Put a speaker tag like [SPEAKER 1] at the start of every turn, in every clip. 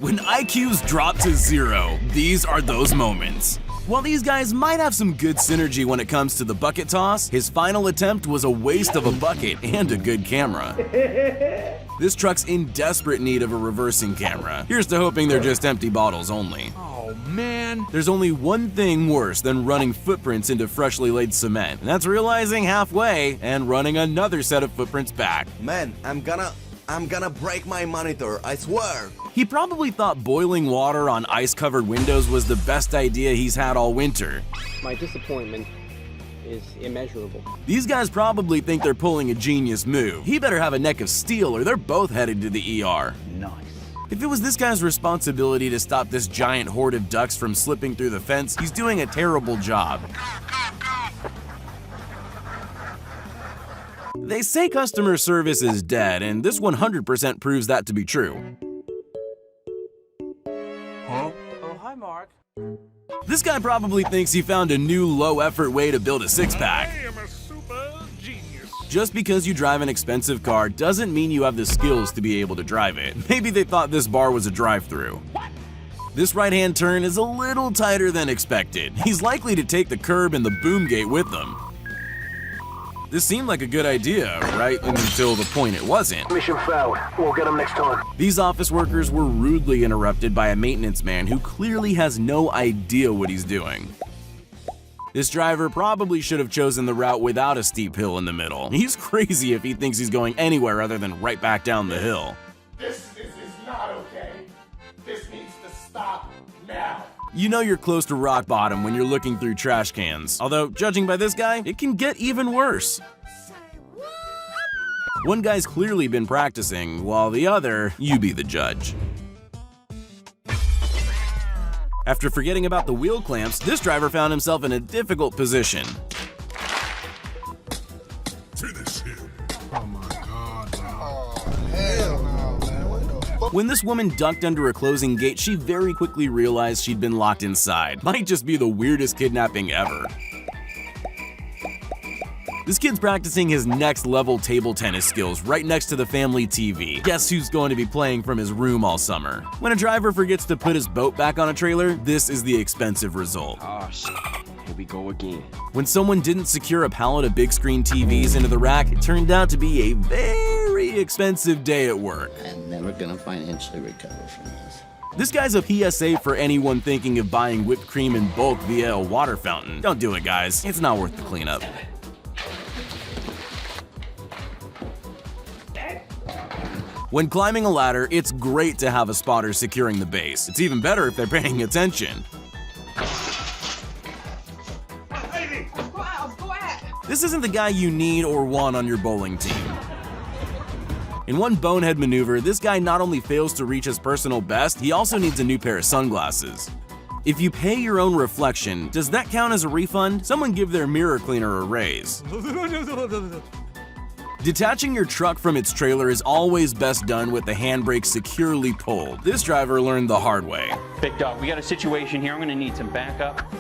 [SPEAKER 1] When IQs drop to 0, these are those moments. While these guys might have some good synergy when it comes to the bucket toss, his final attempt was a waste of a bucket and a good camera. This truck's in desperate need of a reversing camera. Here's to hoping they're just empty bottles only.
[SPEAKER 2] Oh man.
[SPEAKER 1] There's only one thing worse than running footprints into freshly laid cement, and that's realizing halfway and running another set of footprints back.
[SPEAKER 3] Man, I'm gonna break my monitor, I swear.
[SPEAKER 1] He probably thought boiling water on ice-covered windows was the best idea he's had all winter.
[SPEAKER 4] My disappointment is immeasurable.
[SPEAKER 1] These guys probably think they're pulling a genius move. He better have a neck of steel or they're both headed to the ER.
[SPEAKER 4] Nice.
[SPEAKER 1] If it was this guy's responsibility to stop this giant horde of ducks from slipping through the fence, he's doing a terrible job. They say customer service is dead, and this 100% proves that to be true.
[SPEAKER 2] Huh? Oh, hi, Mark.
[SPEAKER 1] This guy probably thinks he found a new low-effort way to build a six-pack.
[SPEAKER 2] I am a super genius.
[SPEAKER 1] Just because you drive an expensive car doesn't mean you have the skills to be able to drive it. Maybe they thought this bar was a drive-through. This right-hand turn is a little tighter than expected. He's likely to take the curb and the boom gate with him. This seemed like a good idea, right until the point it wasn't.
[SPEAKER 5] Mission failed. We'll get them next time.
[SPEAKER 1] These office workers were rudely interrupted by a maintenance man who clearly has no idea what he's doing. This driver probably should have chosen the route without a steep hill in the middle. He's crazy if he thinks he's going anywhere other than right back down the hill.
[SPEAKER 6] This is not okay. This needs to stop now.
[SPEAKER 1] You know you're close to rock bottom when you're looking through trash cans. Although, judging by this guy, it can get even worse. One guy's clearly been practicing, while the other, you be the judge. After forgetting about the wheel clamps, this driver found himself in a difficult position.
[SPEAKER 2] Oh my god, bro.
[SPEAKER 3] Hell no, man. What the fuck?
[SPEAKER 1] When this woman ducked under a closing gate, she very quickly realized she'd been locked inside. Might just be the weirdest kidnapping ever. This kid's practicing his next level table tennis skills right next to the family TV. Guess who's going to be playing from his room all summer? When a driver forgets to put his boat back on a trailer, this is the expensive result.
[SPEAKER 7] Oh shit, here we go again.
[SPEAKER 1] When someone didn't secure a pallet of big screen TVs into the rack, it turned out to be a very expensive day at work.
[SPEAKER 8] I'm never gonna financially recover from this.
[SPEAKER 1] This guy's a PSA for anyone thinking of buying whipped cream in bulk via a water fountain. Don't do it, guys. It's not worth the cleanup. When climbing a ladder, it's great to have a spotter securing the base. It's even better if they're paying attention. This isn't the guy you need or want on your bowling team. In one bonehead maneuver, this guy not only fails to reach his personal best, he also needs a new pair of sunglasses. If you pay your own reflection, does that count as a refund? Someone give their mirror cleaner a raise. Detaching your truck from its trailer is always best done with the handbrake securely pulled. This driver learned the hard way.
[SPEAKER 9] Big dog, we got a situation here. I'm gonna need some backup.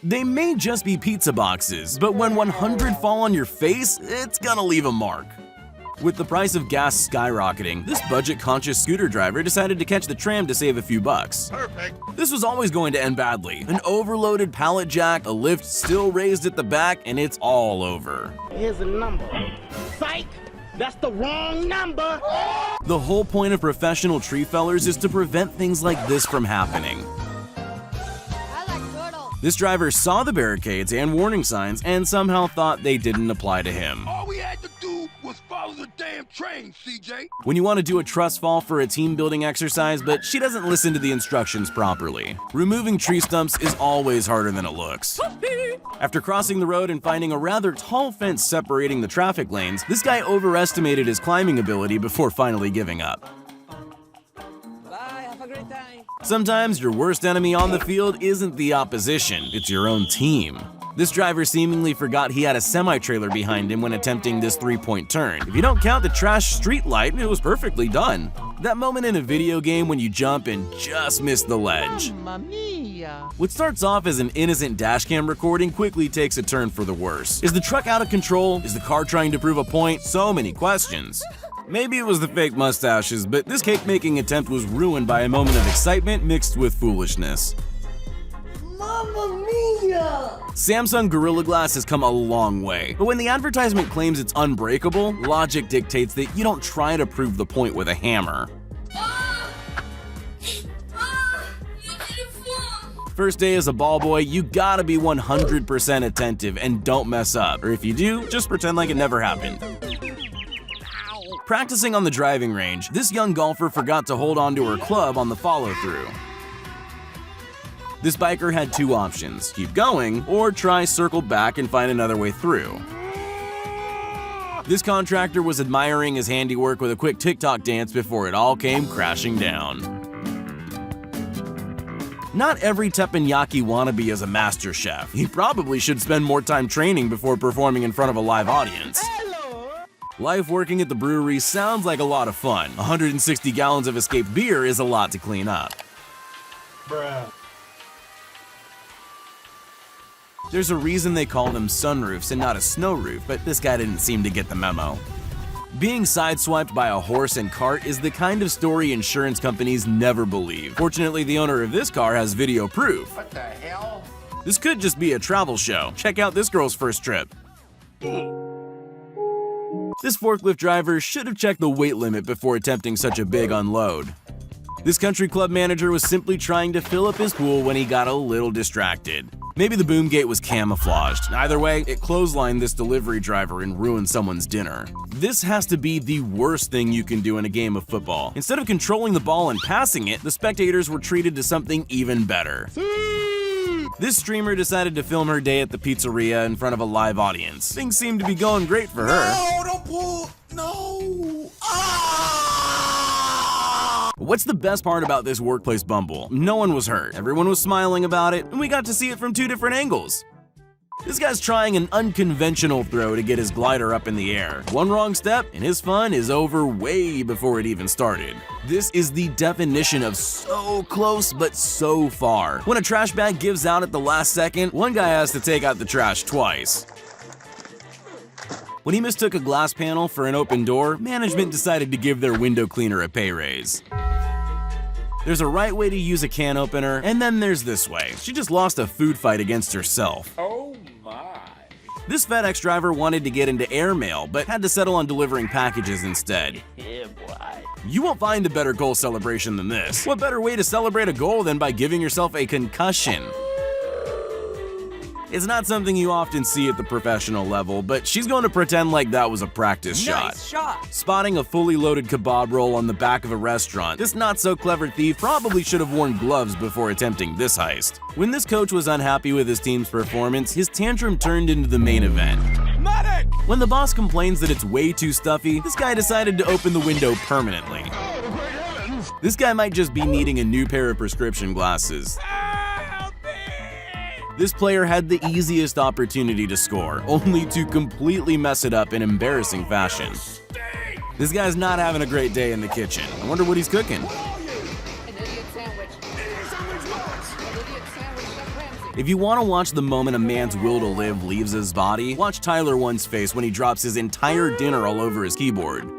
[SPEAKER 1] They may just be pizza boxes, but when 100 fall on your face, it's gonna leave a mark. With the price of gas skyrocketing, this budget-conscious scooter driver decided to catch the tram to save a few bucks.
[SPEAKER 2] Perfect.
[SPEAKER 1] This was always going to end badly. An overloaded pallet jack, a lift still raised at the back, and it's all over.
[SPEAKER 5] Here's a number. Psych! That's the wrong number!
[SPEAKER 1] The whole point of professional tree fellers is to prevent things like this from happening. This driver saw the barricades and warning signs and somehow thought they didn't apply to him.
[SPEAKER 6] All we had to do was follow the damn train, CJ.
[SPEAKER 1] When you want to do a trust fall for a team building exercise, but she doesn't listen to the instructions properly. Removing tree stumps is always harder than it looks. After crossing the road and finding a rather tall fence separating the traffic lanes, this guy overestimated his climbing ability before finally giving up. Sometimes your worst enemy on the field isn't the opposition, it's your own team. This driver seemingly forgot he had a semi-trailer behind him when attempting this three-point turn. If you don't count the trash street light, it was perfectly done. That moment in a video game when you jump and just miss the ledge. What starts off as an innocent dashcam recording quickly takes a turn for the worse. Is the truck out of control? Is the car trying to prove a point? So many questions. Maybe it was the fake mustaches, but this cake-making attempt was ruined by a moment of excitement mixed with foolishness.
[SPEAKER 10] Mamma mia!
[SPEAKER 1] Samsung Gorilla Glass has come a long way, but when the advertisement claims it's unbreakable, logic dictates that you don't try to prove the point with a hammer. First day as a ball boy, you gotta be 100% attentive and don't mess up, or if you do, just pretend like it never happened. Practicing on the driving range, this young golfer forgot to hold onto her club on the follow-through. This biker had two options: keep going, or try circle back and find another way through. This contractor was admiring his handiwork with a quick TikTok dance before it all came crashing down. Not every teppanyaki wannabe is a master chef. He probably should spend more time training before performing in front of a live audience. Life working at the brewery sounds like a lot of fun. 160 gallons of escaped beer is a lot to clean up.
[SPEAKER 2] Bruh.
[SPEAKER 1] There's a reason they call them sunroofs and not a snow roof, but this guy didn't seem to get the memo. Being sideswiped by a horse and cart is the kind of story insurance companies never believe. Fortunately, the owner of this car has video proof.
[SPEAKER 6] What the hell?
[SPEAKER 1] This could just be a travel show. Check out this girl's first trip. This forklift driver should have checked the weight limit before attempting such a big unload. This country club manager was simply trying to fill up his pool when he got a little distracted. Maybe the boom gate was camouflaged. Either way, it clotheslined this delivery driver and ruined someone's dinner. This has to be the worst thing you can do in a game of football. Instead of controlling the ball and passing it, the spectators were treated to something even better. This streamer decided to film her day at the pizzeria in front of a live audience. Things seemed to be going great for her.
[SPEAKER 3] No, don't pull. No.
[SPEAKER 1] What's the best part about this workplace bumble? No one was hurt, everyone was smiling about it, and we got to see it from two different angles. This guy's trying an unconventional throw to get his glider up in the air. One wrong step, and his fun is over way before it even started. This is the definition of so close but so far. When a trash bag gives out at the last second, one guy has to take out the trash twice. When he mistook a glass panel for an open door, management decided to give their window cleaner a pay raise. There's a right way to use a can opener, and then there's this way. She just lost a food fight against herself.
[SPEAKER 6] Oh my.
[SPEAKER 1] This FedEx driver wanted to get into airmail, but had to settle on delivering packages instead.
[SPEAKER 6] Yeah, boy.
[SPEAKER 1] You won't find a better goal celebration than this. What better way to celebrate a goal than by giving yourself a concussion? It's not something you often see at the professional level, but she's going to pretend like that was a practice shot. Spotting a fully loaded kebab roll on the back of a restaurant, this not-so-clever thief probably should have worn gloves before attempting this heist. When this coach was unhappy with his team's performance, his tantrum turned into the main event.
[SPEAKER 2] Medic!
[SPEAKER 1] When the boss complains that it's way too stuffy, this guy decided to open the window permanently. This guy might just be needing a new pair of prescription glasses. This player had the easiest opportunity to score, only to completely mess it up in embarrassing fashion. This guy's not having a great day in the kitchen. I wonder what he's cooking. If you want to watch the moment a man's will to live leaves his body, watch Tyler One's face when he drops his entire dinner all over his keyboard.